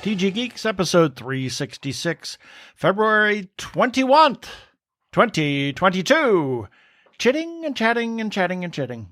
TG Geeks, episode 366, February 21st, 2022. Chitting and chatting and chatting and chitting.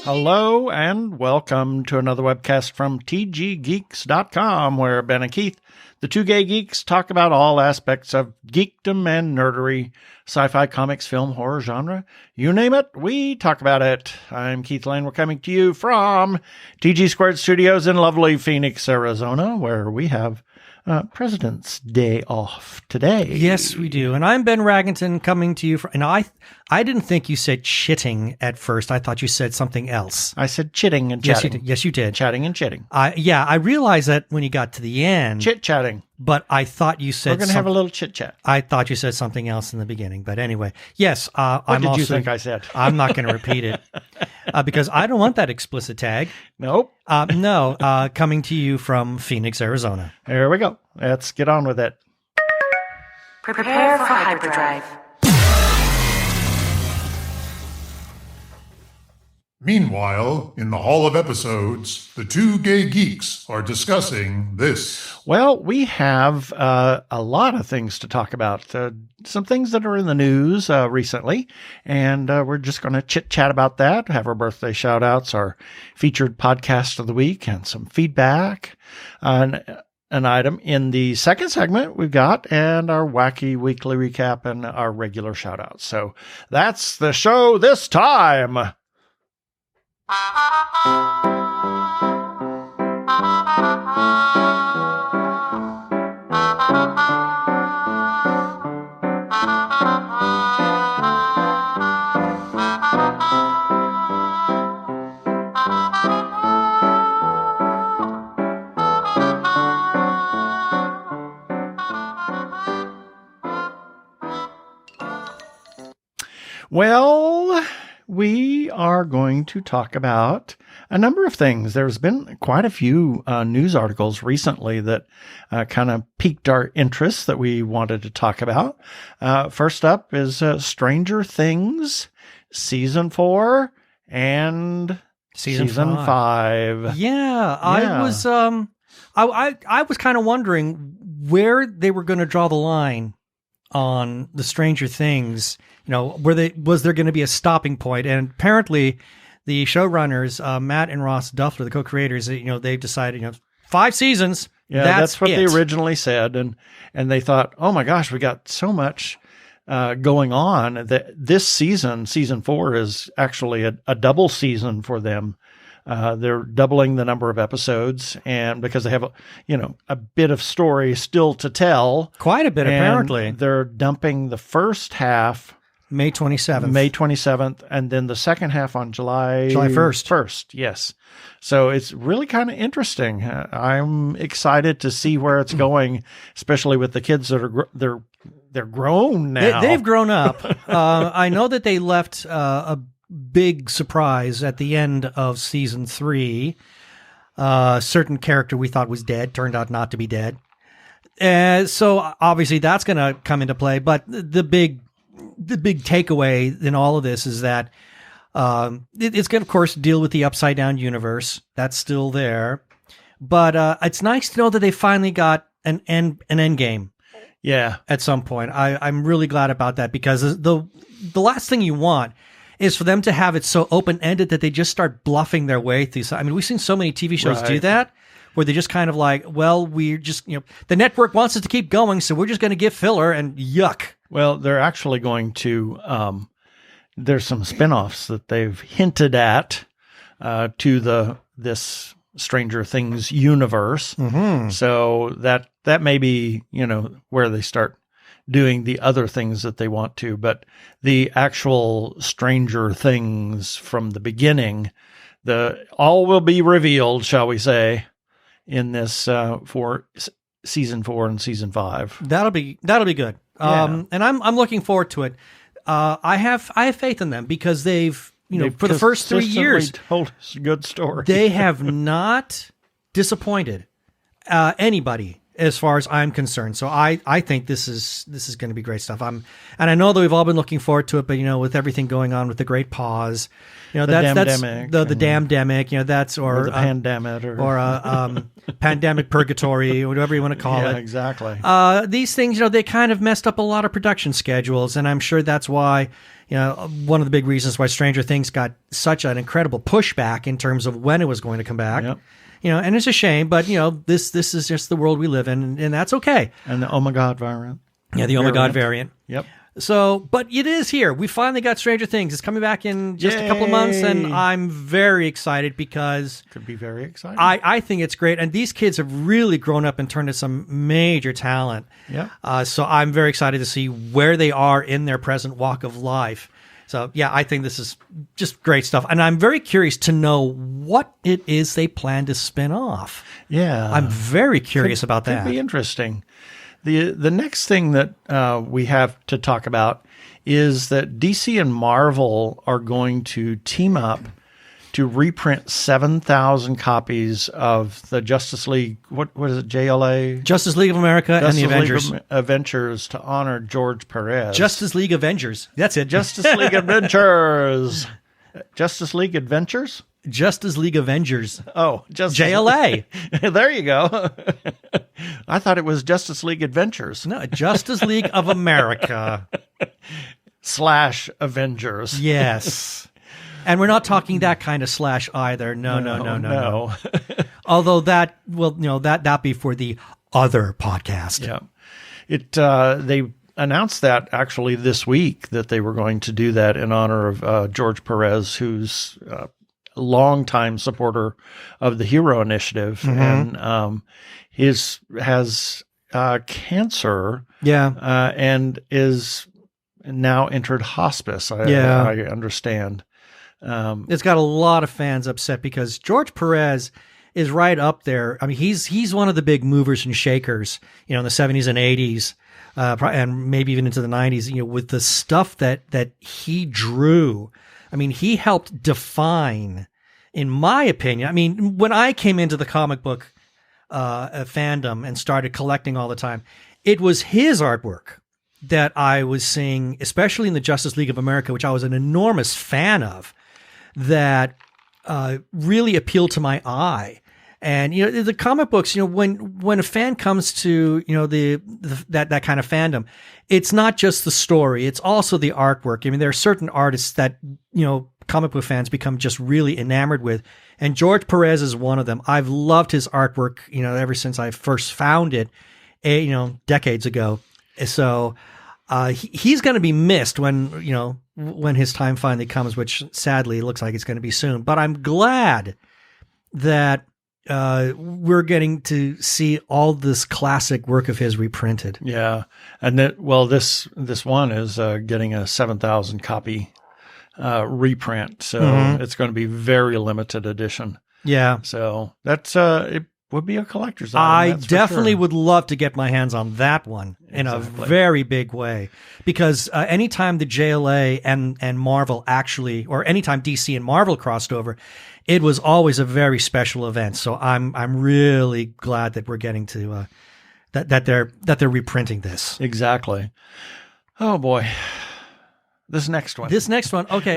Hello and welcome to another webcast from TGGeeks.com, where Ben and Keith, the Two Gay Geeks, talk about all aspects of Geek-dom and Nerd-ery, sci-fi, comics, film, horror genre. You name it, we talk about it. I'm Keith Lane. We're coming to you from TG Squared Studios in lovely Phoenix, Arizona, where we have President's Day off today. Yes, we do. And I'm Ben Raggington coming to you and I didn't think you said chitting at first. I thought you said something else. I said chitting and chatting. Yes, you did. Chatting and chitting. I realized that when you got to the end. Chit-chatting. But I thought you said we're going to have a little chit-chat. I thought you said something else in the beginning. But anyway, yes. What did you think I said? I'm not going to repeat it because I don't want that explicit tag. Nope. Coming to you from Phoenix, Arizona. There we go. Let's get on with it. Prepare for hyperdrive. Meanwhile, in the Hall of Episodes, the Two Gay Geeks are discussing this. Well, we have a lot of things to talk about. Some things that are in the news recently, and we're just going to chit-chat about that, have our birthday shout-outs, our featured podcast of the week, and some feedback. An item in the second segment we've got, and our wacky weekly recap and our regular shout-outs. So that's the show this time. Well, we are going to talk about a number of things. There's been quite a few news articles recently that kind of piqued our interest that we wanted to talk about. First up is Stranger Things Season 4 and Season 5. Yeah, I was I was kind of wondering where they were going to draw the line on the Stranger Things. You know, was there going to be a stopping point? And apparently the showrunners, Matt and Ross Duffler, the co-creators, they've decided, 5 seasons. Yeah, that's what they originally said. And they thought, oh my gosh, we got so much going on that this season 4 is actually a double season for them. They're doubling the number of episodes, and because they have a bit of story still to tell. Quite a bit, apparently. They're dumping the first half May 27th, and then the second half on July 1st. Yes. So it's really kind of interesting. I'm excited to see where it's going, especially with the kids that are they're grown now. They've grown up. I know that they left a big surprise at the end of season 3. A certain character we thought was dead turned out not to be dead. So obviously that's going to come into play. But the big takeaway in all of this is that it's going to, of course, deal with the upside down universe. That's still there. But it's nice to know that they finally got an end game. Yeah. At some point. I'm really glad about that, because the last thing you want is for them to have it so open-ended that they just start bluffing their way through. I mean, we've seen so many TV shows do that, where they just kind of like, well, we're just, the network wants us to keep going, so we're just going to give filler, and yuck. Well, they're actually going to, there's some spinoffs that they've hinted at to this Stranger Things universe. Mm-hmm. So that may be, where they start doing the other things that they want to, but the actual Stranger Things from the beginning, all will be revealed, shall we say, in this for season 4 and season 5. That'll be good. Yeah. And I'm looking forward to it. I have faith in them because they've for the first 3 years told us a good story. they have not disappointed anybody as far as I'm concerned. So I think this is going to be great stuff. And I know that we've all been looking forward to it, but with everything going on with the great pause, that's the damdemic, that's or the pandemic or pandemic purgatory, or whatever you want to call it. Exactly. These things, they kind of messed up a lot of production schedules, and I'm sure that's why, one of the big reasons why Stranger Things got such an incredible pushback in terms of when it was going to come back. Yep. And it's a shame, but this is just the world we live in, and that's okay. And the Oh My God variant. Yeah, the Oh My God variant. Yep. So, but it is here. We finally got Stranger Things. It's coming back in just a couple of months, and I'm very excited because could be very exciting. I think it's great, and these kids have really grown up and turned into some major talent. Yeah. So I'm very excited to see where they are in their present walk of life. So, yeah, I think this is just great stuff. And I'm very curious to know what it is they plan to spin off. Yeah. I'm very curious about that. Could be interesting. The next thing that we have to talk about is that DC and Marvel are going to team up to reprint 7,000 copies of the Justice League. What is it? JLA? Justice League of America and the Avengers. Avengers to honor George Perez. Justice League Avengers. That's it. Justice League Adventures. Justice League Adventures? Justice League Avengers. Oh, Justice JLA. There you go. I thought it was Justice League Adventures. No, Justice League of America. / Avengers. Yes. And we're not talking that kind of slash either. No. Although that will, that be for the other podcast. Yeah. They announced that actually this week that they were going to do that in honor of George Perez, who's a longtime supporter of the Hero Initiative, and has cancer. Yeah. And is now entered hospice. I understand. It's got a lot of fans upset because George Perez is right up there. I mean, he's one of the big movers and shakers, in the 70s and 80s, and maybe even into the 90s, with the stuff that he drew. I mean, he helped define, in my opinion, I mean, when I came into the comic book fandom and started collecting all the time, it was his artwork that I was seeing, especially in the Justice League of America, which I was an enormous fan of, that really appealed to my eye. And the comic books, when a fan comes to that kind of fandom, it's not just the story; it's also the artwork. I mean, there are certain artists that comic book fans become just really enamored with, and George Perez is one of them. I've loved his artwork, ever since I first found it, decades ago. So he's going to be missed when his time finally comes, which sadly looks like it's going to be soon. But I'm glad that we're getting to see all this classic work of his reprinted. Yeah. And this one is getting a 7,000 copy reprint. So it's going to be very limited edition. Yeah. So that's it would be a collector's item. I definitely would love to get my hands on that one in a very big way, because anytime the JLA and Marvel actually, or anytime DC and Marvel crossed over, it was always a very special event. So I'm really glad that we're getting to that they're reprinting this. Exactly. Oh boy. This next one. Okay.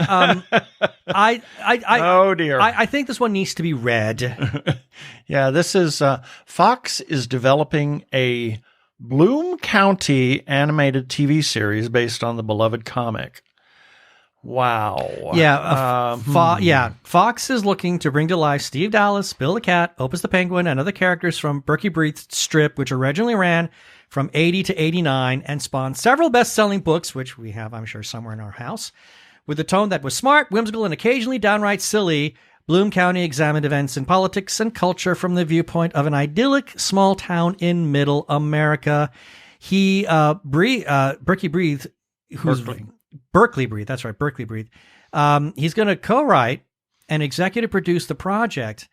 Oh dear. I think this one needs to be read. Yeah, this is Fox is developing a Bloom County animated TV series based on the beloved comic. Wow. Yeah. Fox is looking to bring to life Steve Dallas, Bill the Cat, Opus the Penguin, and other characters from Berkey Breathed's strip, which originally ran from 80 to 89 and spawned several best-selling books, which we have, I'm sure, somewhere in our house. With a tone that was smart, whimsical, and occasionally downright silly, Bloom County examined events in politics and culture from the viewpoint of an idyllic small town in middle America. Berkey Breathed, Berkeley Breathed, that's right, Berkeley Breathed. He's going to co-write and executive produce the project.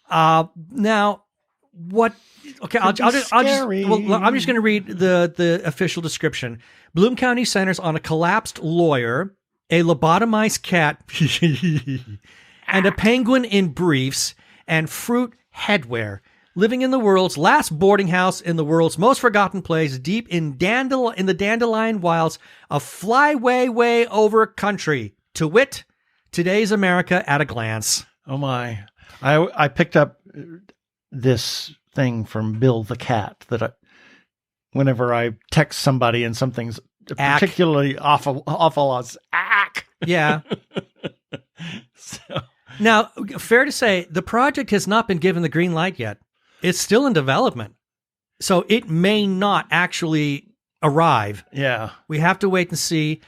Now, what? Okay, I'm just going to read the official description. Bloom County centers on a collapsed lawyer, a lobotomized cat, and a penguin in briefs and fruit headwear, living in the world's last boarding house in the world's most forgotten place, deep in the dandelion wilds of Flyway over country. To wit, today's America at a glance. Oh my! I picked up this thing from Bill the cat that whenever I text somebody and something's particularly awful, it's ack. Yeah. So. Now, fair to say, the project has not been given the green light yet. It's still in development, so it may not actually arrive. Yeah, we have to wait and see.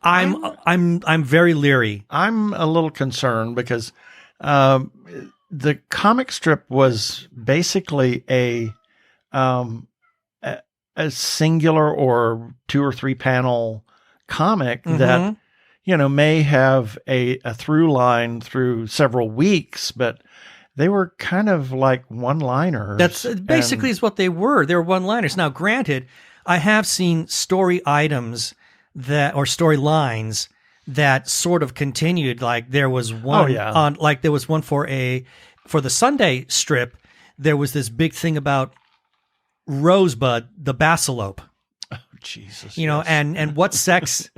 I'm very leery. I'm a little concerned because the comic strip was basically a singular or 2 or 3 panel comic that may have a through line through several weeks, but they were kind of like one-liners. That's basically is what they were. They were one-liners. Now, granted, I have seen story items or storylines that sort of continued. Like there was one there was one for the Sunday strip. There was this big thing about Rosebud, the Basilope. Oh, Jesus. And what sex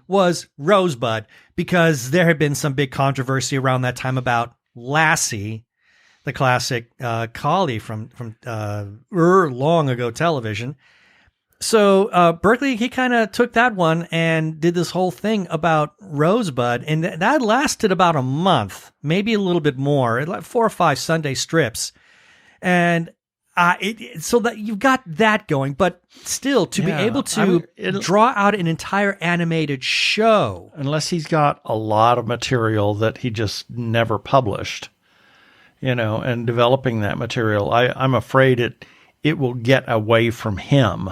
was Rosebud, because there had been some big controversy around that time about Lassie, the classic collie from long ago television. So Berkeley, he kind of took that one and did this whole thing about Rosebud, and that lasted about a month, maybe a little bit more, like 4 or 5 Sunday strips, and so that you've got that going, but still to be able to draw out an entire animated show, unless he's got a lot of material that he just never published, and developing that material, I'm afraid it will get away from him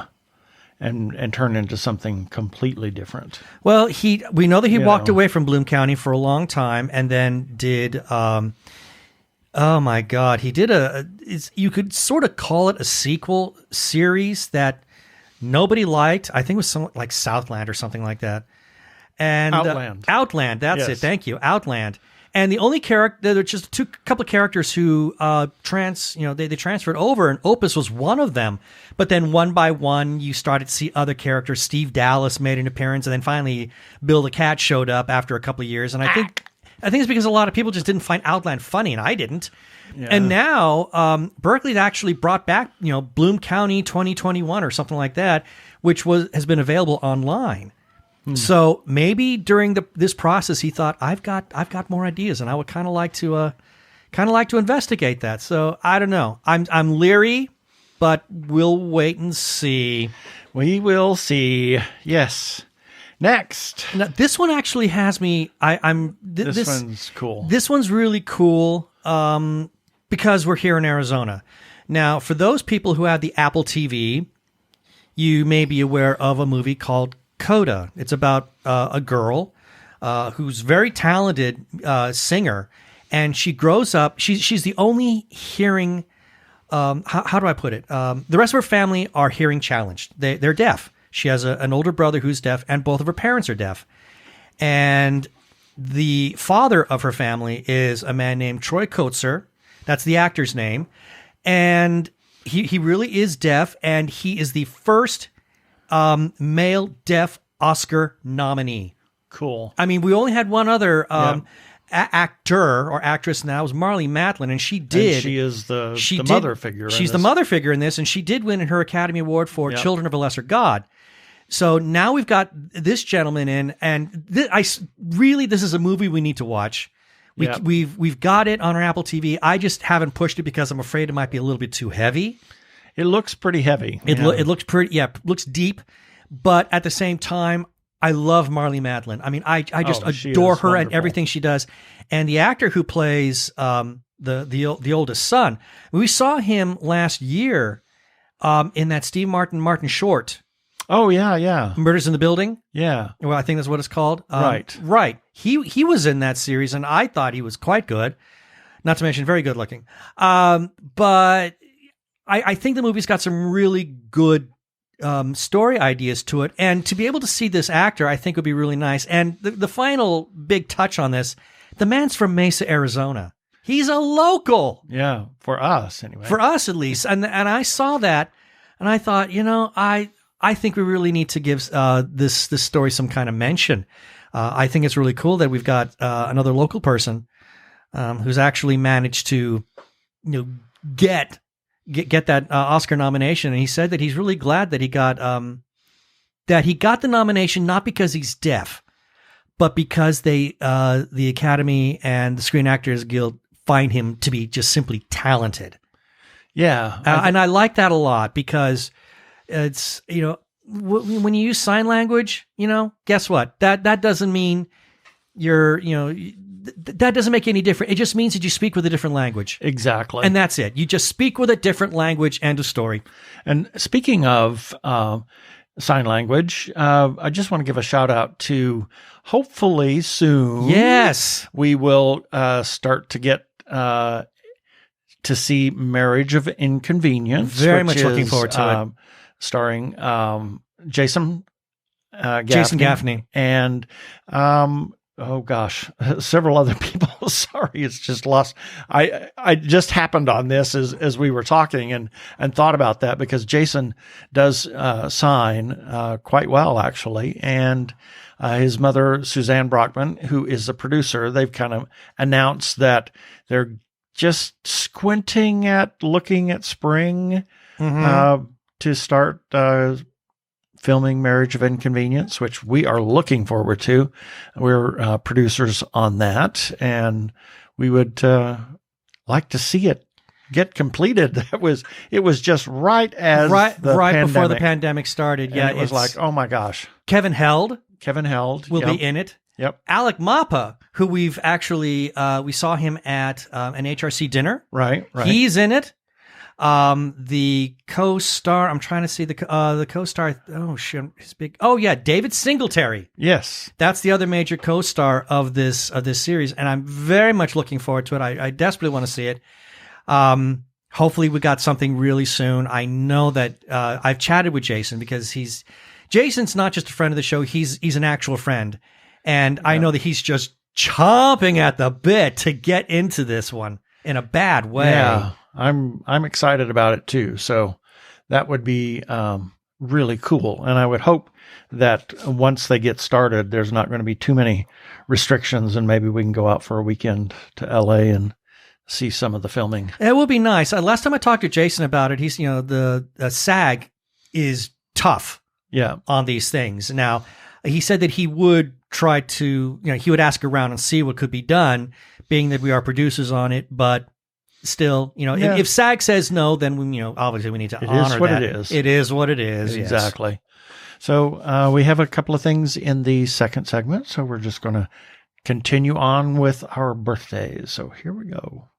and turn into something completely different. Well, we know that he walked away from Bloom County for a long time, and then did. Oh my God, he did you could sort of call it a sequel series that nobody liked. I think it was somewhat like Southland or something like that. And Outland. Outland, that's it. Thank you. Outland. And the only character, there were just a couple of characters who they transferred over, and Opus was one of them. But then one by one, you started to see other characters. Steve Dallas made an appearance, and then finally Bill the Cat showed up after a couple of years. And I think it's because a lot of people just didn't find Outland funny, and I didn't. Yeah. And now Berkeley actually brought back, Bloom County 2021 or something like that, which has been available online. So maybe during this process, he thought, I've got more ideas, and I would kind of like to investigate that. So I don't know. I'm leery, but we'll wait and see. We will see. Yes. Next. Now, this one actually has me. This one's cool. This one's really cool because we're here in Arizona. Now, for those people who have the Apple TV, you may be aware of a movie called CODA. It's about a girl who's very talented singer, and she grows up. She's the only hearing. How do I put it? The rest of her family are hearing challenged. They're deaf. She has an older brother who's deaf, and both of her parents are deaf. And the father of her family is a man named Troy Kotsur. That's the actor's name. And he really is deaf, and he is the first male deaf Oscar nominee. Cool. I mean, we only had one other actor or actress, and that was Marlee Matlin, and she did. And she is the mother figure. She's the mother figure in this, and she did win her Academy Award for Children of a Lesser God. So now we've got this gentleman in, and this is a movie we need to watch. We've got it on our Apple TV. I just haven't pushed it because I'm afraid it might be a little bit too heavy. It looks pretty heavy. It looks pretty. Yeah, looks deep, but at the same time, I love Marlee Matlin. I mean, I just adore her and everything she does. And the actor who plays the oldest son, we saw him last year in that Steve Martin short. Oh yeah. Murders in the Building. Yeah. Well, I think that's what it's called. Right. Right. He was in that series, and I thought he was quite good. Not to mention very good looking. But I think the movie's got some really good story ideas to it. And to be able to see this actor, I think would be really nice. And the final big touch on this, the man's from Mesa, Arizona. He's a local. Yeah, for us anyway. For us at least. And I saw that and I thought, I think we really need to give this story some kind of mention. I think it's really cool that we've got another local person who's actually managed to get that Oscar nomination. And he said that he's really glad that he got the nomination, not because he's deaf, but because the Academy and the Screen Actors Guild find him to be just simply talented. Yeah. And I like that a lot because it's, when you use sign language, guess what? That doesn't mean that doesn't make any difference. It just means that you speak with a different language. Exactly. And that's it. You just speak with a different language and a story. And speaking of sign language, I just want to give a shout out to hopefully soon. Yes. We will start to get to see Marriage of Inconvenience. Very much looking forward to it. Starring Jason Gaffney. And oh gosh, several other people. Sorry, it's just lost. I just happened on this as we were talking and thought about that because Jason does sign quite well actually, and his mother Suzanne Brockman, who is the producer, they've kind of announced that they're just squinting at looking at spring to start filming Marriage of Inconvenience, which we are looking forward to. We're producers on that, and we would like to see it get completed. It was just right before the pandemic started. And yeah, it was like, oh my gosh. Kevin Held will be in it. Yep. Alec Mapa, who we've actually we saw him at an HRC dinner. Right. He's in it. The co-star, I'm trying to see the co-star. Oh shit, he's big. Oh yeah, David Singletary. Yes, that's the other major co-star of this series, and I'm very much looking forward to it. I desperately want to see it. Hopefully we got something really soon. I know that I've chatted with Jason because Jason's not just a friend of the show. He's an actual friend, and I know that he's just chomping at the bit to get into this one in a bad way. Yeah. I'm excited about it too. So that would be really cool. And I would hope that once they get started, there's not going to be too many restrictions and maybe we can go out for a weekend to LA and see some of the filming. It will be nice. Last time I talked to Jason about it, he's, the SAG is tough on these things. Now, he said that he would try to, he would ask around and see what could be done, being that we are producers on it, but still, if SAG says no, then we, obviously we need to honor that. It is what it is. It is what it is. Exactly. Yes. So we have a couple of things in the second segment, so we're just going to continue on with our birthdays. So here we go.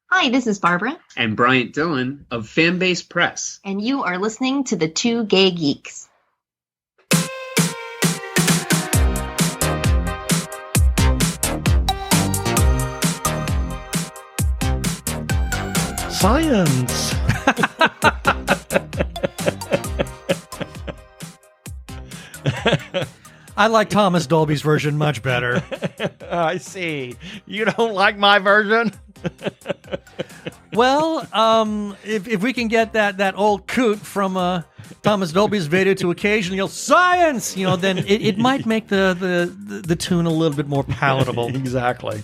Hi, this is Barbara. And Bryant Dillon of Fanbase Press. And you are listening to the Two Gay Geeks. Science. I like Thomas Dolby's version much better. I see. You don't like my version? Well, if we can get that old coot from Thomas Dolby's video to occasionally yell science, then it might make the tune a little bit more palatable. Exactly.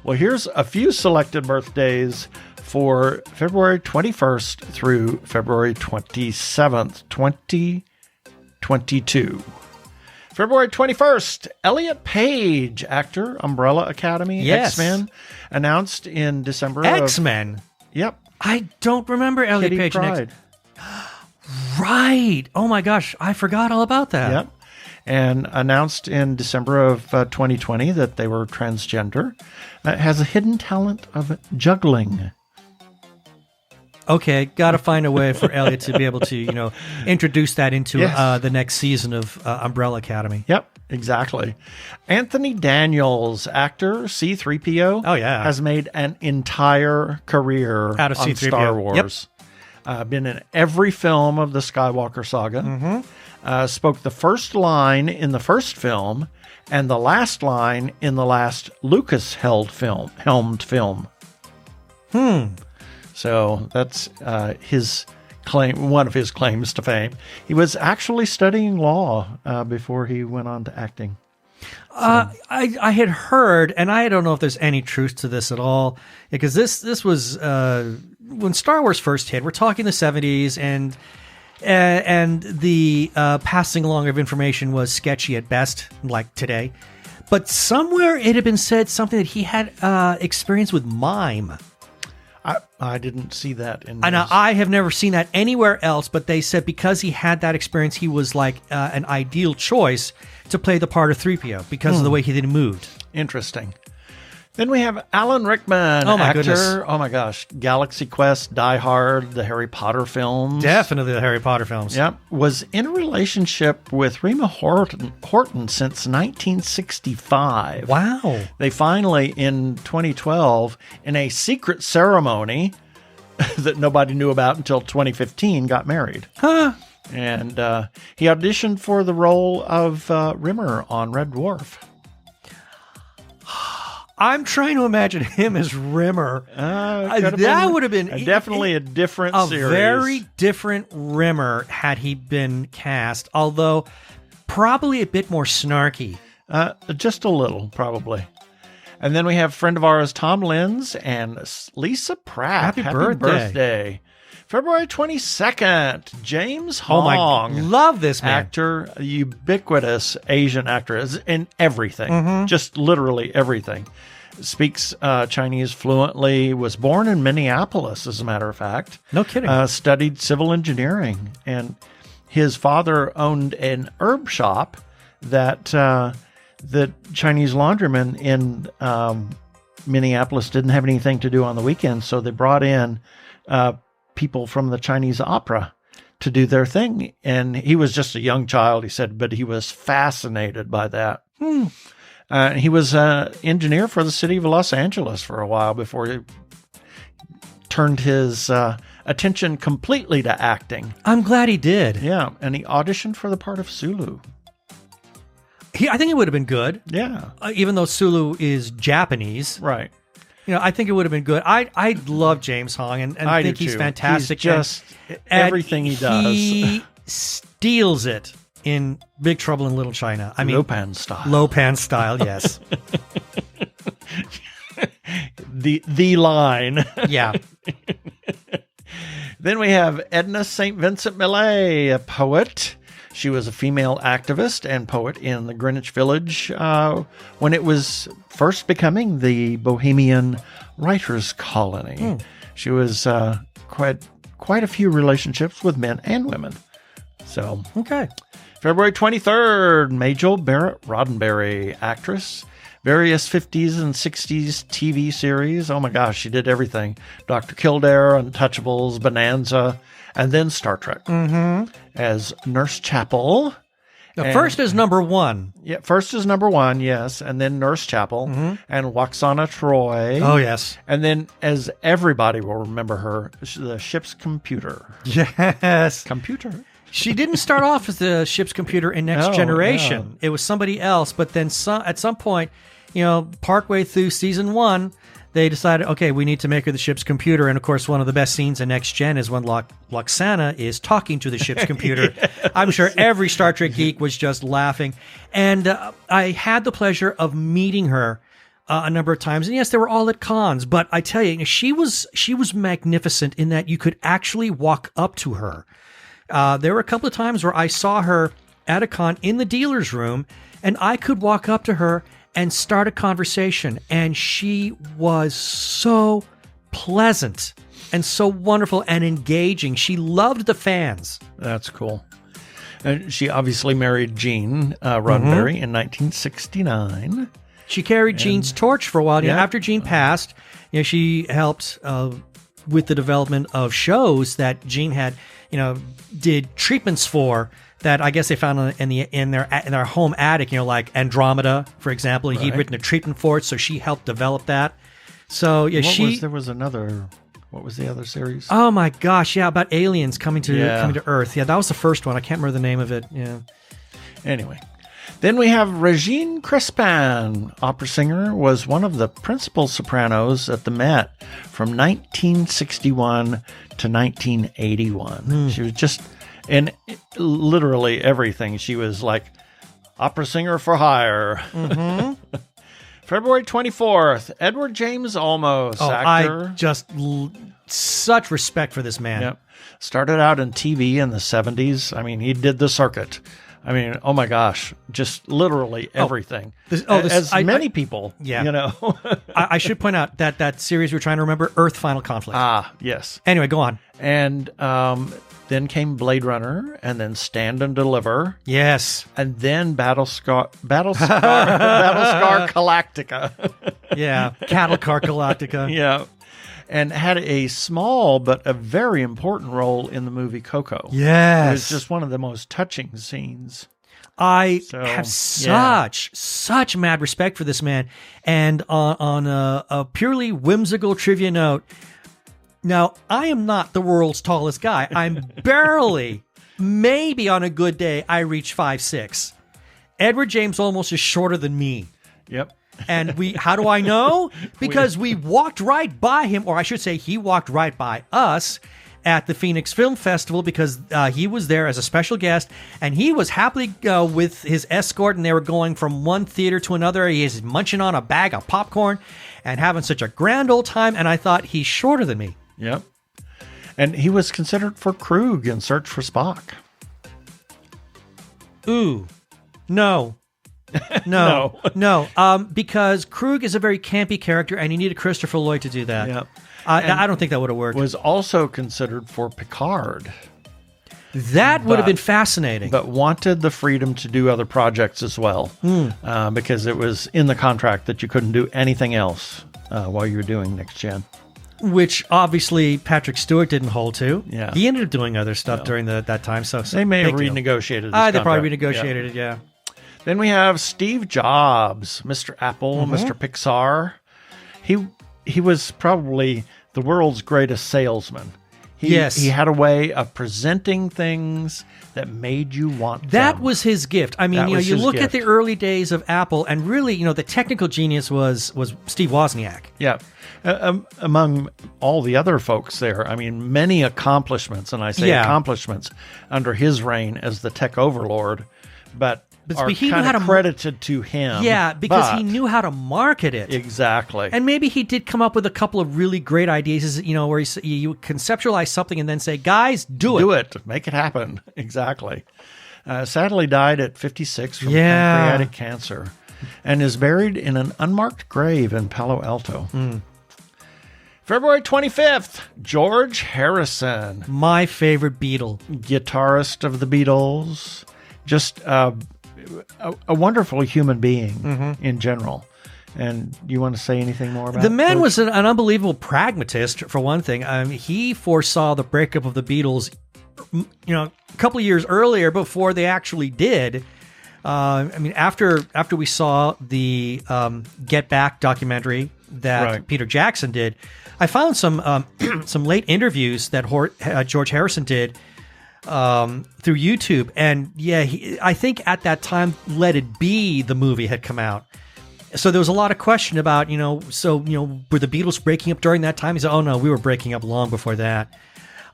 Well, here's a few selected birthdays for February 21st through February 27th, 2022. February 21st, Elliot Page, actor, Umbrella Academy, yes. X-Men, announced in December. X-Men? Yep. I don't remember Elliot Kitty Page. Pryde. Right. Oh my gosh, I forgot all about that. Yep. And announced in December of 2020 that they were transgender. Has a hidden talent of juggling. Okay, got to find a way for Elliot to be able to, introduce that into yes. the next season of Umbrella Academy. Yep. exactly. Anthony Daniels, actor, C-3PO. Oh, yeah. Has made an entire career Out of on C-3PO. Star Wars. Been in every film of the Skywalker saga. Mm-hmm. Spoke the first line in the first film and the last line in the last Lucas-helmed film. So that's his claim, one of his claims to fame. He was actually studying law before he went on to acting. I had heard, and I don't know if there's any truth to this at all, because this was when Star Wars first hit. We're talking the 70s, and the passing along of information was sketchy at best, like today. But somewhere it had been said something that he had experience with mime. I didn't see that in And this. I have never seen that anywhere else, but they said because he had that experience, he was like an ideal choice to play the part of 3PO because of the way he then moved. Interesting. Then we have Alan Rickman, Oh, my actor. goodness. Oh my gosh, Galaxy Quest, Die Hard, the Harry Potter films. Definitely the Harry Potter films. Yep. Was in a relationship with Rima Horton since 1965. Wow. They finally, in 2012, in a secret ceremony that nobody knew about until 2015, got married. Huh. And he auditioned for the role of Rimmer on Red Dwarf. I'm trying to imagine him as Rimmer. That would have been definitely a different a series. very different Rimmer had he been cast, although probably a bit more snarky. Just a little, probably. And then we have friend of ours, Tom Lenz, and Lisa Pratt. Happy birthday. February 22nd, James Oh Hong. my, love this man. Actor, ubiquitous Asian actor in everything, just literally everything. Speaks Chinese fluently, was born in Minneapolis, as a matter of fact. No kidding. Studied civil engineering, and his father owned an herb shop that the Chinese laundrymen in Minneapolis didn't have anything to do on the weekends, so they brought in people from the Chinese opera to do their thing. And he was just a young child, he said, but he was fascinated by that. He was an engineer for the city of Los Angeles for a while before he turned his attention completely to acting. I'm glad he did. Yeah, and he auditioned for the part of Sulu. I think it would have been good. Yeah. Even though Sulu is Japanese. Right. You know, I think it would have been good. I love James Hong and I think do he's too. fantastic. He's just everything he does. He steals it in Big Trouble in Little China. I mean, Lopan style. Lopan style, yes. the line. Yeah. Then we have Edna St. Vincent Millay, a poet. She was a female activist and poet in the Greenwich Village when it was first becoming the Bohemian Writers' Colony. She was quite a few relationships with men and women. So, Okay. February 23rd, Majel Barrett Roddenberry, actress. Various 50s and 60s TV series. Oh my gosh, she did everything. Dr. Kildare, Untouchables, Bonanza, and then Star Trek as Nurse Chapel. The first is number one. Yeah, first is number one, yes, and then Nurse Chapel and Waxana Troy. Oh, yes. And then, as everybody will remember her, the ship's computer. Yes. Computer. She didn't start off as the ship's computer in Next No, Generation. It was somebody else, but then at some point, you know, partway through season 1, they decided, okay, we need to make her the ship's computer. And of course, one of the best scenes in Next Gen is when Loxana is talking to the ship's computer. Yes. I'm sure every Star Trek geek was just laughing. And I had the pleasure of meeting her a number of times. And yes, they were all at cons, but I tell you, she was magnificent in that you could actually walk up to her. There were a couple of times where I saw her at a con in the dealer's room, and I could walk up to her and start a conversation. And she was so pleasant and so wonderful and engaging. She loved the fans. That's cool. She obviously married Gene Roddenberry in 1969. She carried Gene's torch for a while. You know, after Gene passed, you know, she helped with the development of shows that Gene had, did treatments for that I guess they found in their home attic, like Andromeda, for example. Right. He'd written a treatment for it, so she helped develop that. So yeah, there was another. What was the other series? Oh my gosh, yeah, about aliens coming to Earth. Yeah, that was the first one. I can't remember the name of it. Yeah. Anyway. Then we have Regine Crespin, opera singer, was one of the principal sopranos at the Met from 1961 to 1981. She was just in literally everything. She was like opera singer for hire. Mm-hmm. February 24th, Edward James Olmos, actor. I just such respect for this man. Yep. Started out in TV in the 70s. I mean, he did the circuit. I mean, oh my gosh, just literally everything. Many people, I should point out that series we're trying to remember, Earth Final Conflict. Ah, yes. Anyway, go on. And then came Blade Runner, and then Stand and Deliver. Yes. And then Battlescar Galactica. Yeah, Cattle Car Galactica. Yeah. And had a small but a very important role in the movie Coco. Yes. It was just one of the most touching scenes. I have such mad respect for this man. And on a purely whimsical trivia note, now, I am not the world's tallest guy. I'm barely, maybe on a good day, I reach 5'6". Edward James Olmos is shorter than me. Yep. And how do I know? Because we walked right by him, or I should say he walked right by us at the Phoenix Film Festival because he was there as a special guest, and he was happily with his escort, and they were going from one theater to another. He is munching on a bag of popcorn and having such a grand old time, and I thought, he's shorter than me. Yep. And he was considered for Krug in Search for Spock. Ooh. No. Because Krug is a very campy character, and you needed Christopher Lloyd to do that. Yep. I don't think that would have worked. Was also considered for Picard. That would have been fascinating. But wanted the freedom to do other projects as well, because it was in the contract that you couldn't do anything else while you were doing Next Gen. Which obviously Patrick Stewart didn't hold to. Yeah. He ended up doing other stuff during that time. So they may have renegotiated his contract. They probably renegotiated it, yeah. Then we have Steve Jobs, Mr. Apple, Mr. Pixar. He was probably the world's greatest salesman. He had a way of presenting things that made you want them. That was his gift. I mean, you look at the early days of Apple, and really, the technical genius was Steve Wozniak. Yeah. Among all the other folks there, I mean, many accomplishments, and I say accomplishments, under his reign as the tech overlord, but he kind of credited to him. Yeah, because he knew how to market it. Exactly. And maybe he did come up with a couple of really great ideas, where you conceptualize something and then say, guys, do it. Do it. Make it happen. Exactly. Sadly died at 56 from pancreatic cancer and is buried in an unmarked grave in Palo Alto. February 25th, George Harrison. My favorite Beatle. Guitarist of the Beatles. Just a wonderful human being in general. And you want to say anything more about the man? Was an unbelievable pragmatist, for one thing. He foresaw the breakup of the Beatles, a couple of years earlier before they actually did. After we saw the Get Back documentary that Peter Jackson did, I found some late interviews that George Harrison did through YouTube, and I think at that time Let It Be, the movie, had come out, so there was a lot of question about were the Beatles breaking up during that time? He said, oh no, we were breaking up long before that.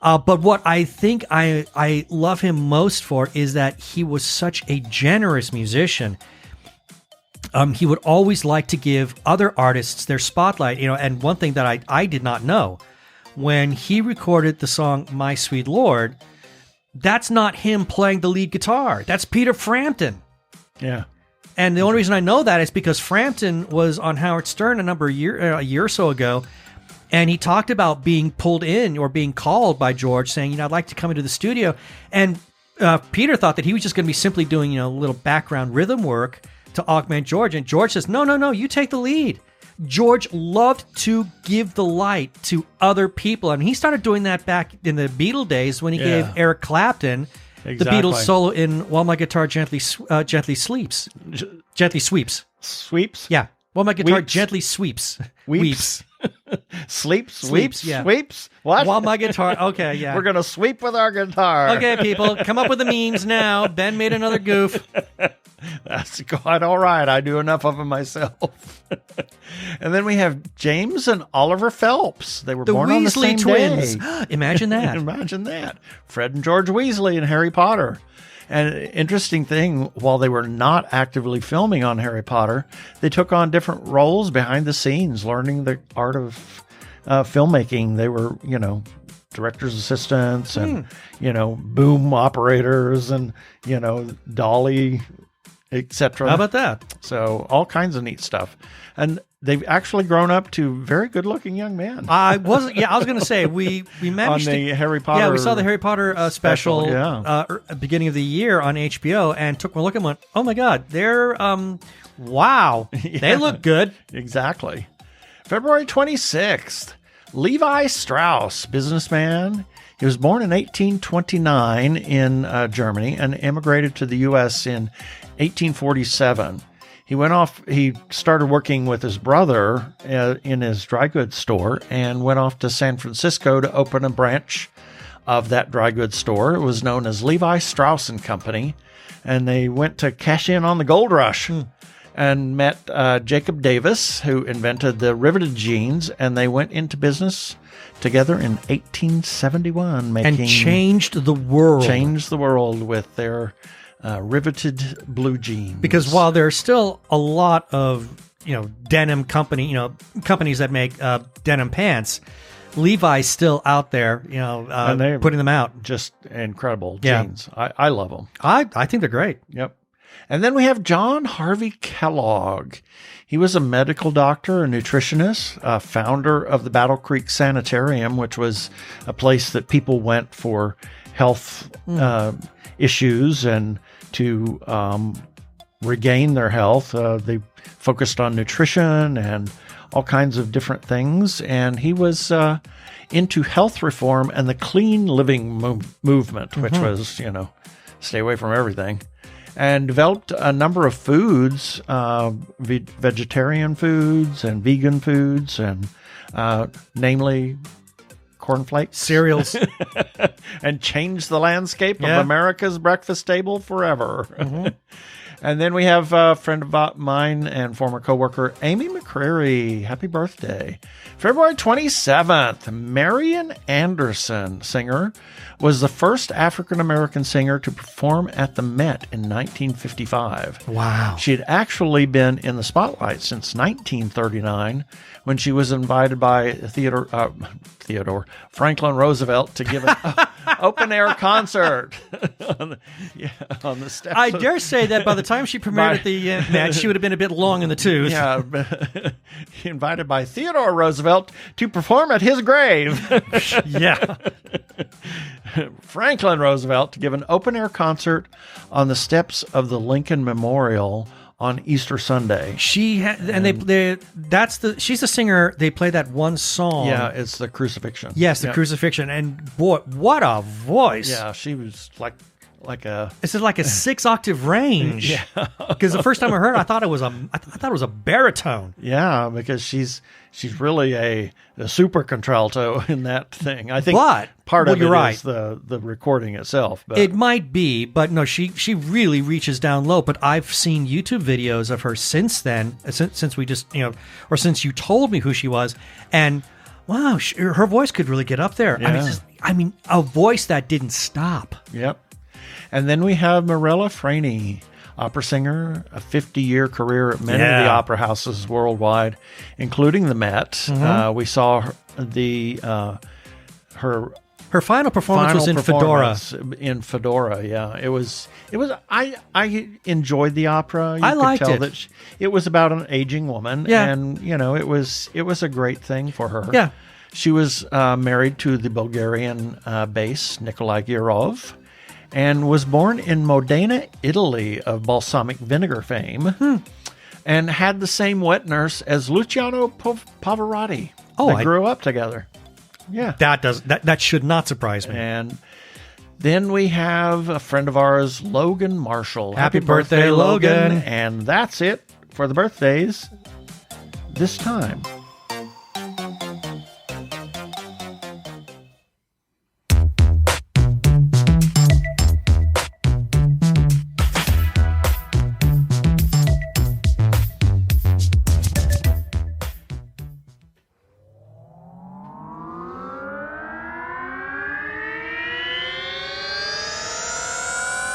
But what I think I love him most for is that he was such a generous musician. He would always like to give other artists their spotlight, and one thing that I did not know, when he recorded the song My Sweet Lord, that's not him playing the lead guitar. That's Peter Frampton. Yeah. And the only reason I know that is because Frampton was on Howard Stern a year or so ago, and he talked about being pulled in or being called by George saying, I'd like to come into the studio. And Peter thought that he was just going to be simply doing, a little background rhythm work to augment George. And George says, no, you take the lead. George loved to give the light to other people. And he started doing that back in the Beatle days when he gave Eric Clapton the Beatles solo in While My Guitar Gently Sleeps. Gently Sweeps. Sweeps? Yeah. While My Guitar Weeps. Gently Sweeps. Weeps. Sleeps? Sweeps, yeah. Sweeps? What? While My Guitar... Okay, yeah. We're going to sweep with our guitar. Okay, people, come up with the memes now. Ben made another goof. That's quite all right. I do enough of them myself. And then we have James and Oliver Phelps. They were The born on the same Weasley twins. day. Imagine that. Imagine that. Fred and George Weasley in Harry Potter. And interesting thing, while they were not actively filming on Harry Potter, they took on different roles behind the scenes, learning the art of filmmaking. They were, director's assistants and, boom operators and, dolly, etc. How about that? So all kinds of neat stuff. And they've actually grown up to very good-looking young men. I was going to say we managed on the to, Harry Potter. Yeah, we saw the Harry Potter special yeah. Beginning of the year on HBO and took one look and went, oh my God, they're wow, they look good. Exactly. February 26th, Levi Strauss, businessman. He was born in 1829 in Germany and immigrated to the U.S. in 1847. He started working with his brother in his dry goods store and went off to San Francisco to open a branch of that dry goods store. It was known as Levi Strauss & Company, and they went to cash in on the gold rush and met Jacob Davis, who invented the riveted jeans, and they went into business together in 1871, and changed the world. Changed the world with their riveted blue jeans. Because while there's still a lot of denim companies that make denim pants, Levi's still out there, and they're putting them out. Just incredible jeans. I love them. I think they're great. Yep. And then we have John Harvey Kellogg. He was a medical doctor, a nutritionist, founder of the Battle Creek Sanitarium, which was a place that people went for health issues and to regain their health. They focused on nutrition and all kinds of different things. And he was into health reform and the clean living movement, which was, stay away from everything. And developed a number of foods, vegetarian foods and vegan foods, and namely cornflakes, cereals, and changed the landscape of America's breakfast table forever. And then we have a friend of mine and former coworker, Amy McCreary. Happy birthday. February 27th, Marian Anderson, singer, was the first African-American singer to perform at the Met in 1955. Wow. She had actually been in the spotlight since 1939 when she was invited by Franklin Roosevelt to give an open-air concert on the steps. I dare say that by the time she premiered at the Met, she would have been a bit long in the tooth. Yeah, invited by Theodore Roosevelt to perform at his grave. Yeah. Franklin Roosevelt to give an open-air concert on the steps of the Lincoln Memorial on Easter Sunday. She's the singer. They play that one song. Yeah, it's the Crucifixion. Yes, the Crucifixion. And boy, what a voice! Yeah, she was like a. It's like a 6-octave range. Yeah, because the first time I heard it, I thought it was a baritone. Yeah, because she's really a super contralto in that thing. I think, but part of it right. is the recording itself. But it might be, but no, she really reaches down low. But I've seen YouTube videos of her since then, since we just or since you told me who she was, and wow, her voice could really get up there. Yeah. I mean, a voice that didn't stop. Yep. And then we have Mirella Franey, opera singer, a 50-year career at many of the opera houses worldwide, including the Met. We saw her final performance was in Fedora. In Fedora, yeah. It was. I enjoyed the opera. I liked it. That it was about an aging woman, and it was a great thing for her. Yeah. She was married to the Bulgarian bass Nikolai Gurov, and was born in Modena, Italy, of balsamic vinegar fame. and had the same wet nurse as Luciano Pavarotti. They grew up together. Yeah. That should not surprise me. And then we have a friend of ours, Logan Marshall. Happy birthday, Logan. And that's it for the birthdays this time.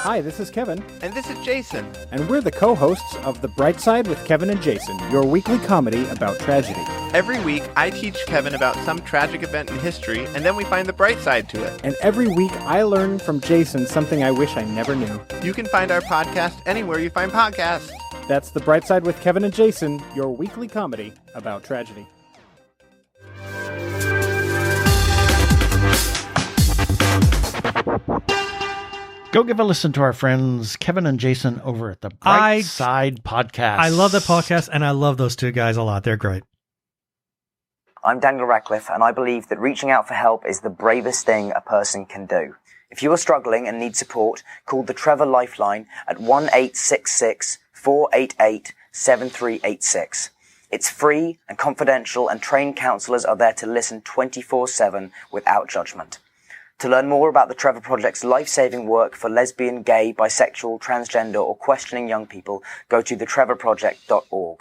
Hi, this is Kevin. And this is Jason. And we're the co-hosts of The Bright Side with Kevin and Jason, your weekly comedy about tragedy. Every week, I teach Kevin about some tragic event in history, and then we find the bright side to it. And every week, I learn from Jason something I wish I never knew. You can find our podcast anywhere you find podcasts. That's The Bright Side with Kevin and Jason, your weekly comedy about tragedy. Go give a listen to our friends Kevin and Jason over at the Bright Side Podcast. I love the podcast, and I love those two guys a lot. They're great. I'm Daniel Radcliffe, and I believe that reaching out for help is the bravest thing a person can do. If you are struggling and need support, call the Trevor Lifeline at 1-866-488-7386. It's free and confidential, and trained counselors are there to listen 24/7 without judgment. To learn more about the Trevor Project's life-saving work for lesbian, gay, bisexual, transgender, or questioning young people, go to thetrevorproject.org.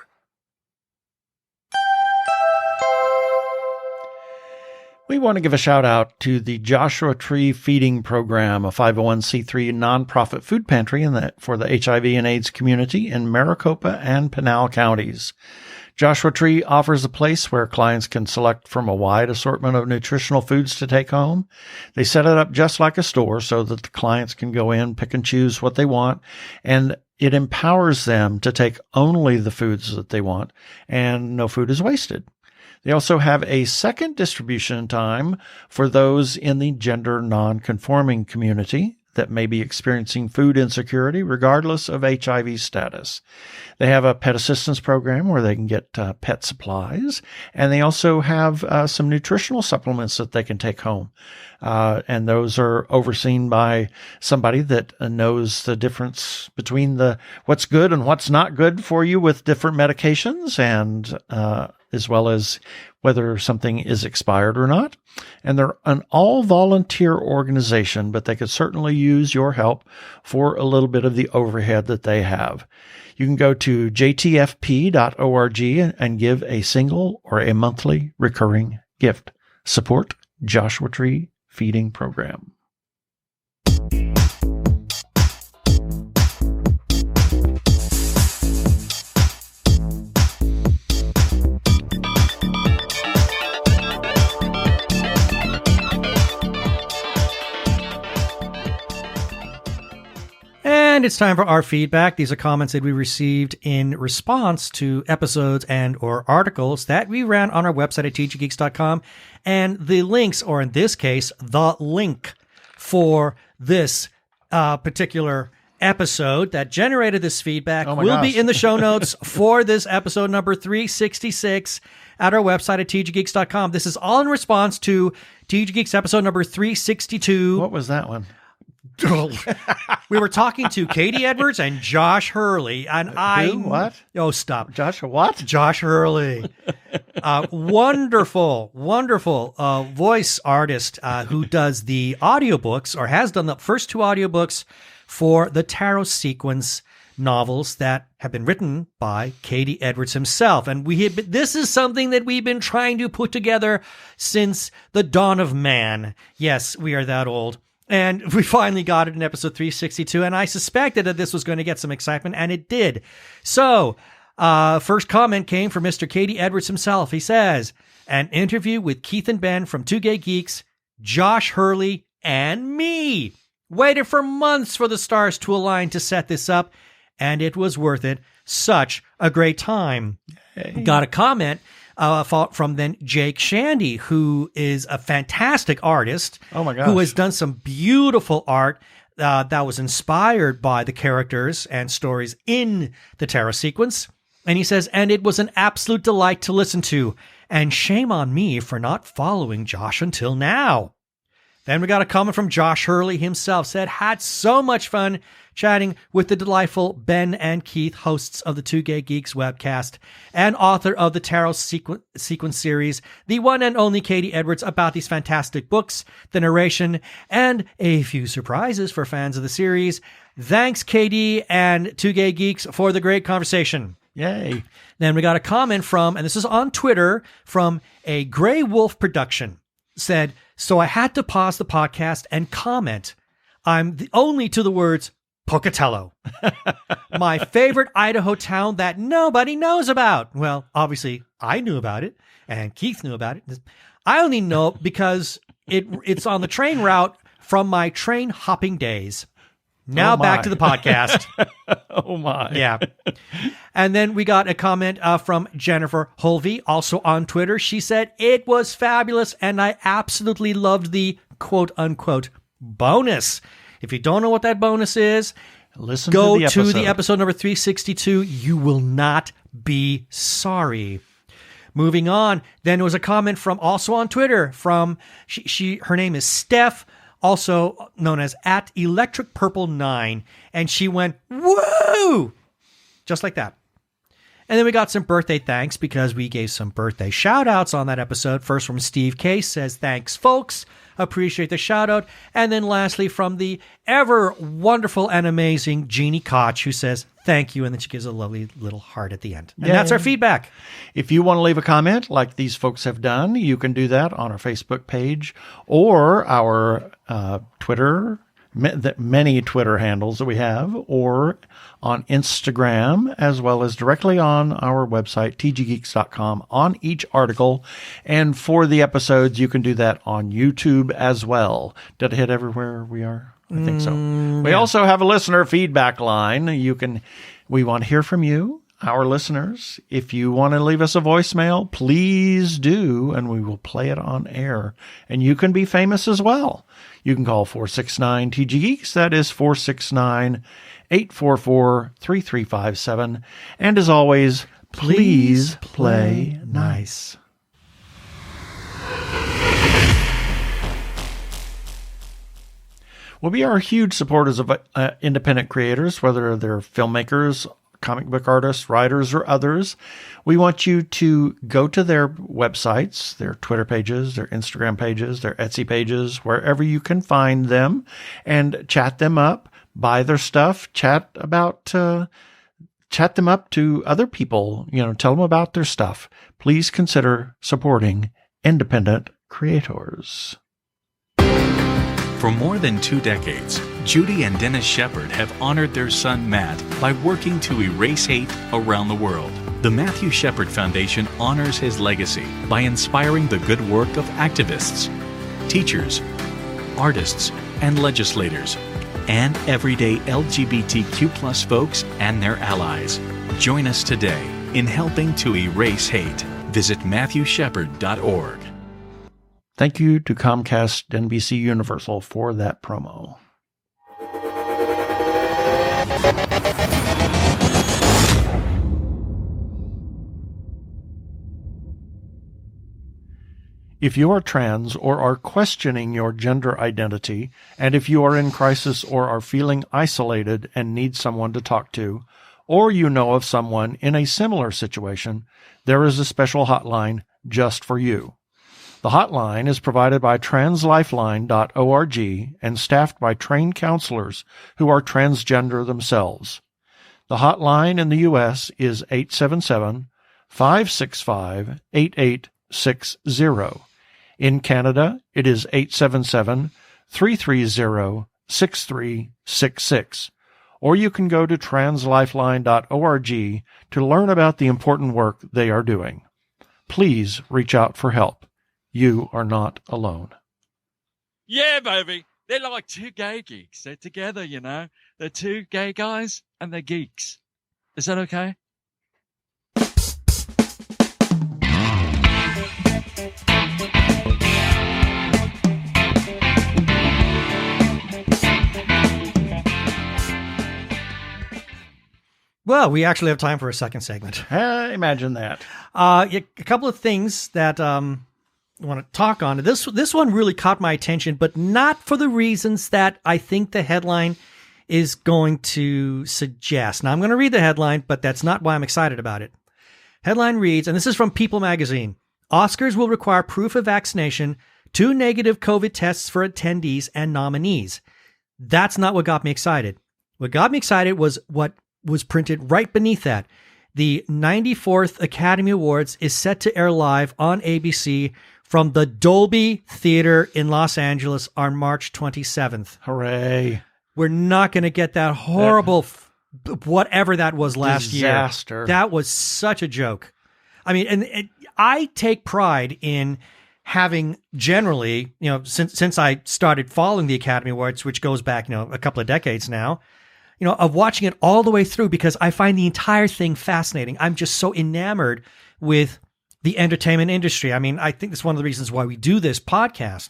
We want to give a shout out to the Joshua Tree Feeding Program, a 501c3 nonprofit food pantry for the HIV and AIDS community in Maricopa and Pinal counties. Joshua Tree offers a place where clients can select from a wide assortment of nutritional foods to take home. They set it up just like a store so that the clients can go in, pick and choose what they want, and it empowers them to take only the foods that they want, and no food is wasted. They also have a second distribution time for those in the gender non-conforming community that may be experiencing food insecurity regardless of HIV status. They have a pet assistance program where they can get pet supplies, and they also have some nutritional supplements that they can take home. And those are overseen by somebody that knows the difference between what's good and what's not good for you with different medications, and as well as whether something is expired or not. And they're an all-volunteer organization, but they could certainly use your help for a little bit of the overhead that they have. You can go to jtfp.org and give a single or a monthly recurring gift. Support Joshua Tree Feeding Program. And it's time for our feedback. These are comments that we received in response to episodes and or articles that we ran on our website at tggeeks.com. And the links, or in this case, the link for this particular episode that generated this feedback will be in the show notes for this episode number 366 at our website at tggeeks.com. This is all in response to TG Geeks episode number 362. What was that one? We were talking to Katie Edwards and Josh Hurley, and Who? What? Oh, stop. Josh what? Josh Hurley. Wonderful voice artist who does the audiobooks, or has done the first two audiobooks for the Tarot Sequence novels that have been written by Katie Edwards himself. And this is something that we've been trying to put together since the dawn of man. Yes, we are that old. And we finally got it in episode 362, and I suspected that this was going to get some excitement, and it did. So, first comment came from Mr. Katie Edwards himself. He says, an interview with Keith and Ben from Two Gay Geeks, Josh Hurley, and me. Waited for months for the stars to align to set this up, and it was worth it. Such a great time. Hey. Got a comment from then Jake Shandy, who is a fantastic artist. Oh my gosh. Who has done some beautiful art that was inspired by the characters and stories in the Tarot Sequence. And he says, and it was an absolute delight to listen to. And shame on me for not following Josh until now. Then we got a comment from Josh Hurley himself. Said, had so much fun chatting with the delightful Ben and Keith, hosts of the Two Gay Geeks webcast and author of the Tarot Sequence series, the one and only Katie Edwards, about these fantastic books, the narration, and a few surprises for fans of the series. Thanks, Katie and Two Gay Geeks, for the great conversation. Yay. Then we got a comment from, and this is on Twitter, from a Grey Wolf production. Said, so I had to pause the podcast and comment. I'm only to the words Pocatello, my favorite Idaho town that nobody knows about. Well, obviously I knew about it and Keith knew about it. I only know because it's on the train route from my train hopping days. Now back to the podcast. Oh my. Yeah. And then we got a comment from Jennifer Holvey, also on Twitter. She said, it was fabulous and I absolutely loved the quote unquote bonus. If you don't know what that bonus is, go to the episode number 362. You will not be sorry. Moving on. Then there was a comment from, also on Twitter, from her name is Steph, also known as @ElectricPurple9, and she went, woo! Just like that. And then we got some birthday thanks because we gave some birthday shout outs on that episode. First from Steve Case, says, thanks, folks. Appreciate the shout out. And then lastly from the ever wonderful and amazing Jeannie Koch, who says, thank you. And then she gives a lovely little heart at the end. And that's our feedback. If you want to leave a comment like these folks have done, you can do that on our Facebook page or our Twitter, many Twitter handles that we have, or on Instagram, as well as directly on our website, tggeeks.com, on each article. And for the episodes, you can do that on YouTube as well. Did it hit everywhere we are? I think so. We also have a listener feedback line. We want to hear from you, our listeners. If you want to leave us a voicemail, please do, and we will play it on air. And you can be famous as well. You can call 469-TG-GEEKS. That is 469-844-3357. And as always, please play nice. Well, we are huge supporters of independent creators, whether they're filmmakers, comic book artists, writers, or others. We want you to go to their websites, their Twitter pages, their Instagram pages, their Etsy pages, wherever you can find them, and chat them up, buy their stuff, chat them up to other people, tell them about their stuff. Please consider supporting independent creators. For more than 2 decades, Judy and Dennis Shepard have honored their son Matt by working to erase hate around the world. The Matthew Shepard Foundation honors his legacy by inspiring the good work of activists, teachers, artists, and legislators, and everyday LGBTQ+ folks and their allies. Join us today in helping to erase hate. Visit MatthewShepard.org. Thank you to Comcast NBC Universal for that promo. If you are trans or are questioning your gender identity, and if you are in crisis or are feeling isolated and need someone to talk to, or you know of someone in a similar situation, there is a special hotline just for you. The hotline is provided by translifeline.org and staffed by trained counselors who are transgender themselves. The hotline in the U.S. is 877-565-8860. In Canada, it is 877-330-6366. Or you can go to translifeline.org to learn about the important work they are doing. Please reach out for help. You are not alone. Yeah, baby. They're like two gay geeks. They're together, They're two gay guys and they're geeks. Is that okay? Well, we actually have time for a second segment. Imagine that. A couple of things that I want to talk on. This one really caught my attention, but not for the reasons that I think the headline is going to suggest. Now, I'm going to read the headline, but that's not why I'm excited about it. Headline reads, and this is from People magazine, Oscars will require proof of vaccination, 2 negative COVID tests for attendees and nominees. That's not what got me excited. What got me excited was what was printed right beneath that. The 94th Academy Awards is set to air live on ABC from the Dolby Theater in Los Angeles on March 27th. Hooray. We're not going to get that horrible, whatever that was last disaster. Year. That was such a joke. I mean, and I take pride in having generally, since I started following the Academy Awards, which goes back, a couple of decades now, of watching it all the way through because I find the entire thing fascinating. I'm just so enamored with the entertainment industry. I mean, I think that's one of the reasons why we do this podcast.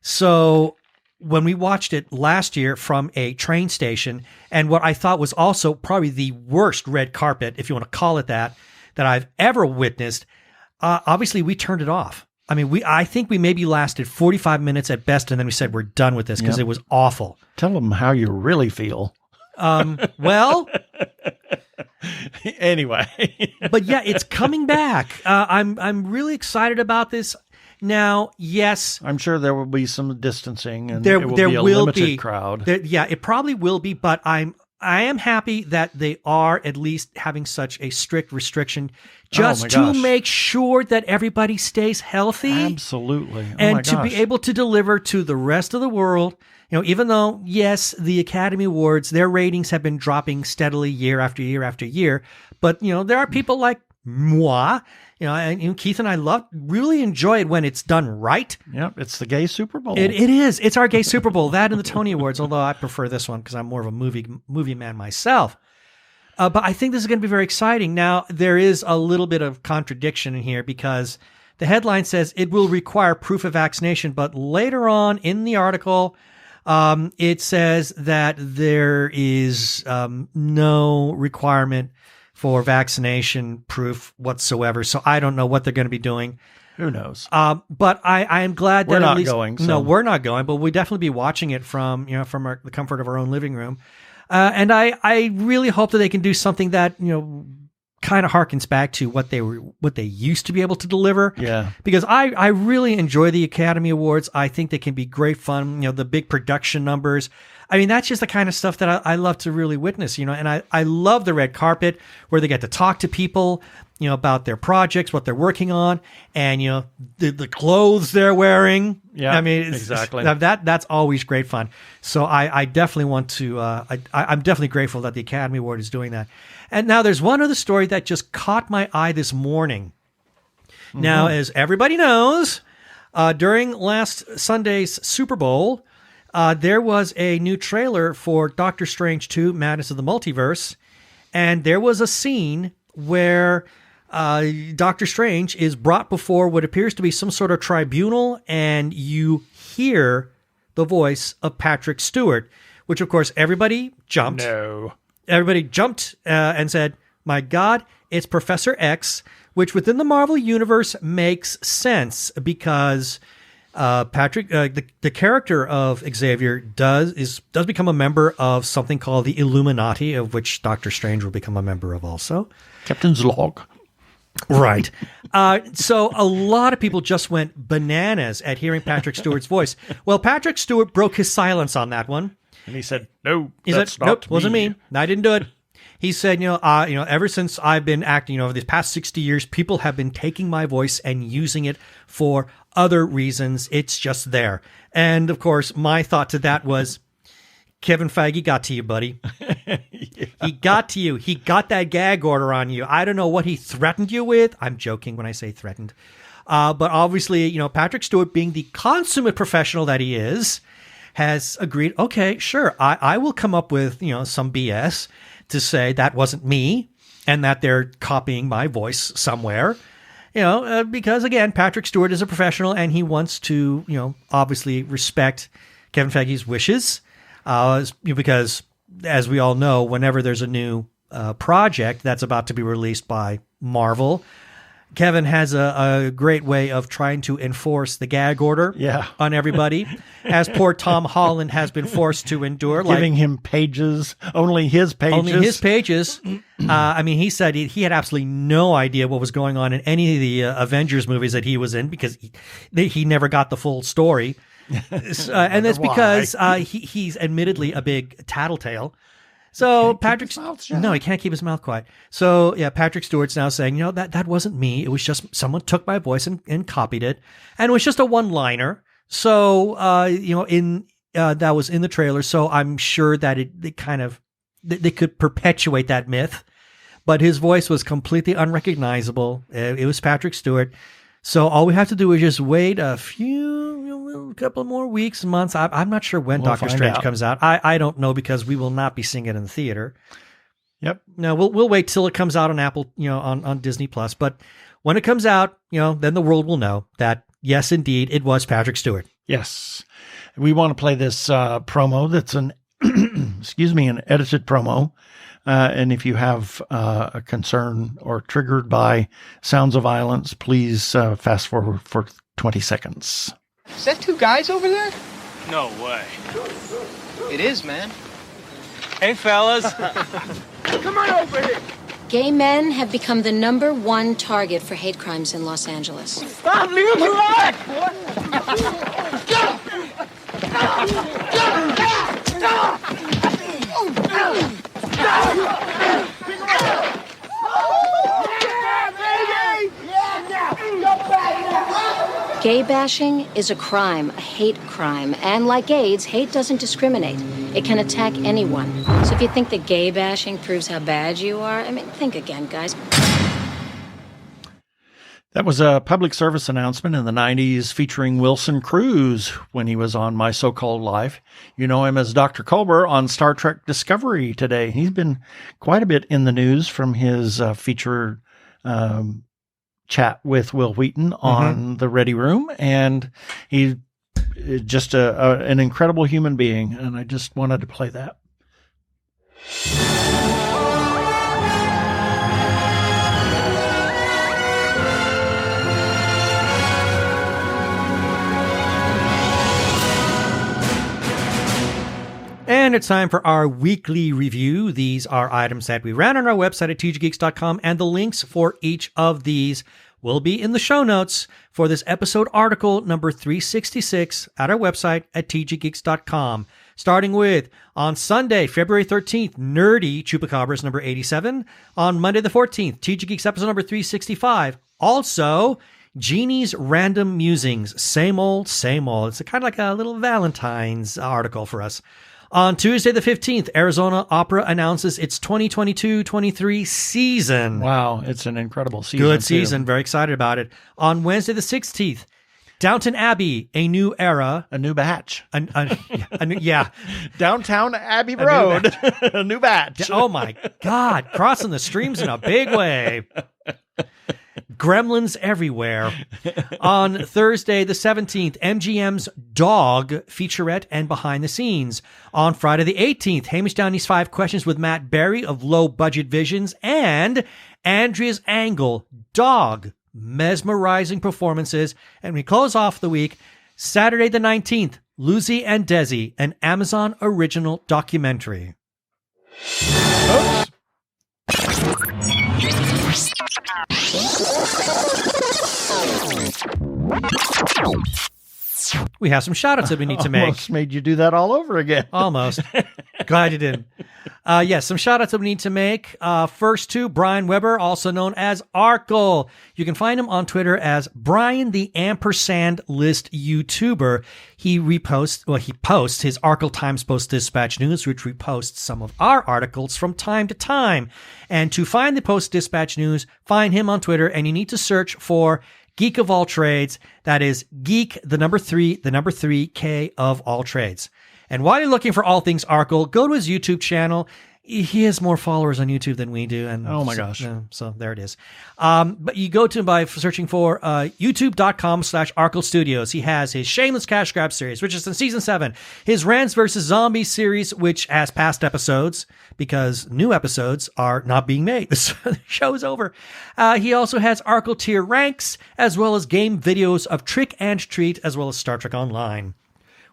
So when we watched it last year from a train station, and what I thought was also probably the worst red carpet, if you want to call it that I've ever witnessed, obviously we turned it off. I mean, I think we maybe lasted 45 minutes at best, and then we said we're done with this because It was awful. Tell them how you really feel. Well, anyway, but yeah, it's coming back. I'm really excited about this. Now, yes, I'm sure there will be some distancing, and there it will be a limited crowd. Yeah, it probably will be, but I am happy that they are at least having such a strict restriction just to make sure that everybody stays healthy. Absolutely. And to be able to deliver to the rest of the world, even though, yes, the Academy Awards, their ratings have been dropping steadily year after year after year. But, there are people like moi, and Keith and I really enjoy it when it's done right. Yep, it's the gay Super Bowl. It is. It's our gay Super Bowl. That and the Tony Awards, although I prefer this one because I'm more of a movie man myself. But I think this is going to be very exciting. Now, there is a little bit of contradiction in here because the headline says it will require proof of vaccination, but later on in the article, it says that there is no requirement for vaccination proof whatsoever. So I don't know what they're going to be doing. Who knows? But I am glad that we're not at least, going. So. No, we're not going, but we'll definitely be watching it from the comfort of our own living room. And I really hope that they can do something that, kind of harkens back to what they used to be able to deliver. Yeah. Because I really enjoy the Academy Awards. I think they can be great fun, the big production numbers. I mean, that's just the kind of stuff that I love to really witness, and I love the red carpet where they get to talk to people, about their projects, what they're working on, and, the clothes they're wearing. Yeah, I mean, exactly. That's always great fun. So I definitely want to, I'm definitely grateful that the Academy Award is doing that. And now there's one other story that just caught my eye this morning. Mm-hmm. Now, as everybody knows, during last Sunday's Super Bowl, there was a new trailer for Doctor Strange 2, Madness of the Multiverse, and there was a scene where Doctor Strange is brought before what appears to be some sort of tribunal, and you hear the voice of Patrick Stewart, which, of course, everybody jumped. No. Everybody jumped and said, my God, it's Professor X, which within the Marvel Universe makes sense because Patrick, the character of Xavier does become a member of something called the Illuminati, of which Doctor Strange will become a member of also. Captain's log. Right. So a lot of people just went bananas at hearing Patrick Stewart's voice. Well, Patrick Stewart broke his silence on that one. And he said, "No, nope, wasn't me. I didn't do it." He said, ever since I've been acting, over these past 60 years, people have been taking my voice and using it for other reasons. It's just there. And of course, my thought to that was, Kevin Feige got to you, buddy. Yeah. He got to you. He got that gag order on you. I don't know what he threatened you with. I'm joking when I say threatened. But obviously, Patrick Stewart, being the consummate professional that he is, has agreed, okay, sure, I will come up with, some BS to say that wasn't me and that they're copying my voice somewhere, because, again, Patrick Stewart is a professional and he wants to, obviously respect Kevin Feige's wishes, because, as we all know, whenever there's a new project that's about to be released by Marvel. Kevin has a great way of trying to enforce the gag order on everybody, as poor Tom Holland has been forced to endure. Giving him pages, only his pages. Only his pages. I mean, he said he had absolutely no idea what was going on in any of the Avengers movies that he was in because he never got the full story. And that's because he's admittedly a big tattletale. So Patrick, no, he can't keep his mouth quiet. So yeah, Patrick Stewart's now saying, that wasn't me. It was just someone took my voice and copied it, and it was just a one-liner. So that was in the trailer. So I'm sure that they could perpetuate that myth, but his voice was completely unrecognizable. It was Patrick Stewart. So all we have to do is just wait a couple more weeks, months. I'm not sure when Doctor Strange comes out. I don't know because we will not be seeing it in the theater. Yep. No, we'll wait till it comes out on Apple, on Disney Plus. But when it comes out, then the world will know that yes, indeed, it was Patrick Stewart. Yes. We want to play this promo. That's an an edited promo. And if you have a concern or triggered by sounds of violence, please fast forward for 20 seconds. Is that two guys over there? No way. It is, man. Hey, fellas. Come on over here. Gay men have become the #1 target for hate crimes in Los Angeles. Stop, leave him alive, boy. Gay bashing is a crime, a hate crime, and like AIDS, hate doesn't discriminate. It can attack anyone. So if you think that gay bashing proves how bad you are, think again, guys. That was a public service announcement in the 90s featuring Wilson Cruz when he was on My So-Called Life. You know him as Dr. Culber on Star Trek Discovery today. He's been quite a bit in the news from his feature chat with Will Wheaton on The Ready Room, and he's just an incredible human being, and I just wanted to play that. And it's time for our weekly review. These are items that we ran on our website at tggeeks.com, and the links for each of these will be in the show notes for this episode article number 366 at our website at tggeeks.com. Starting with, on Sunday, February 13th, Nerdy Chupacabras number 87. On Monday the 14th, TG Geeks episode number 365. Also, Jeannie's Random Musings, same old, same old. It's kind of like a little Valentine's article for us. On Tuesday the 15th, Arizona Opera announces its 2022-23 season. Wow, it's an incredible season. Good season. Very excited about it. On Wednesday the 16th, Downton Abbey, A New Era. A new batch. Yeah. Downtown Abbey Road. A new batch. Oh, my God. Crossing the streams in a big way. Gremlins everywhere. On Thursday, the 17th, MGM's Dog featurette and behind the scenes. On Friday, the 18th, Hamish Downey's 5 Questions with Matt Berry of Low Budget Visions and Andrea's Angle, Dog, mesmerizing performances. And we close off the week, Saturday, the 19th, Lucy and Desi, an Amazon original documentary. Oops. We have some shout-outs that we need to make. Almost made you do that all over again. Almost. Glad you didn't. Yes, some shout-outs that we need to make. First to Brian Weber, also known as Arkle. You can find him on Twitter as Brian the Ampersand List YouTuber. He posts his Arkle Times Post-Dispatch News, which reposts some of our articles from time to time. And to find the Post-Dispatch News, find him on Twitter, and you need to search for Geek of All Trades. That is Geek, the number 3, K of All Trades. And while you're looking for all things Arkle, go to his YouTube channel. He has more followers on YouTube than we do. And oh my gosh. So there it is. But you go to him by searching for youtube.com/Arkle Studios. He has his Shameless Cash Grab series, which is in season 7. His Rants vs. Zombies series, which has past episodes because new episodes are not being made. The show is over. He also has Arkle Tier Ranks, as well as game videos of Trick and Treat, as well as Star Trek Online.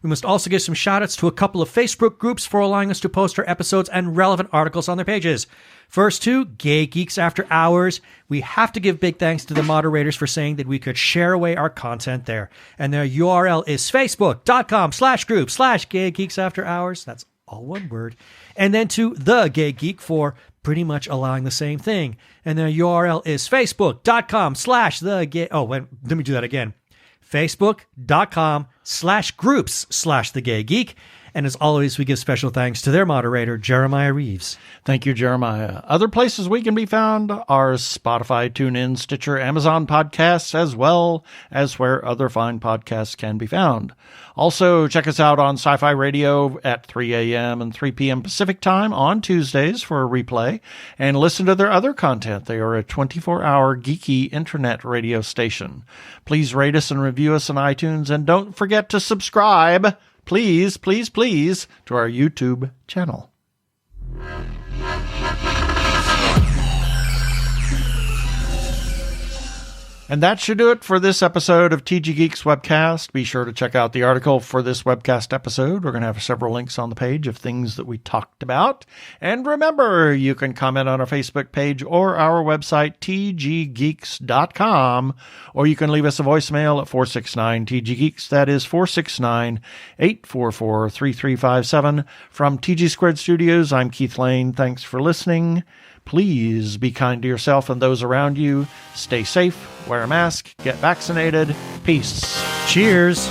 We must also give some shout-outs to a couple of Facebook groups for allowing us to post our episodes and relevant articles on their pages. First, to Gay Geeks After Hours. We have to give big thanks to the moderators for saying that we could share away our content there. And their URL is facebook.com/group/Gay Geeks After Hours. That's all one word. And then to The Gay Geek for pretty much allowing the same thing. And their URL is facebook.com/the-gay... Oh, wait, let me do that again. Facebook.com/groups/The Gay Geek. And as always, we give special thanks to their moderator, Jeremiah Reeves. Thank you, Jeremiah. Other places we can be found are Spotify, TuneIn, Stitcher, Amazon Podcasts, as well as where other fine podcasts can be found. Also, check us out on Sci Fi Radio at 3 a.m. and 3 p.m. Pacific Time on Tuesdays for a replay, and listen to their other content. They are a 24-hour geeky internet radio station. Please rate us and review us on iTunes, and don't forget to subscribe, please, please, please, to our YouTube channel. And that should do it for this episode of TG Geeks Webcast. Be sure to check out the article for this webcast episode. We're going to have several links on the page of things that we talked about. And remember, you can comment on our Facebook page or our website, tggeeks.com, or you can leave us a voicemail at 469-TG-GEEKS. That is 469-844-3357. From TG Squared Studios, I'm Keith Lane. Thanks for listening. Please be kind to yourself and those around you. Stay safe, wear a mask, get vaccinated. Peace. Cheers.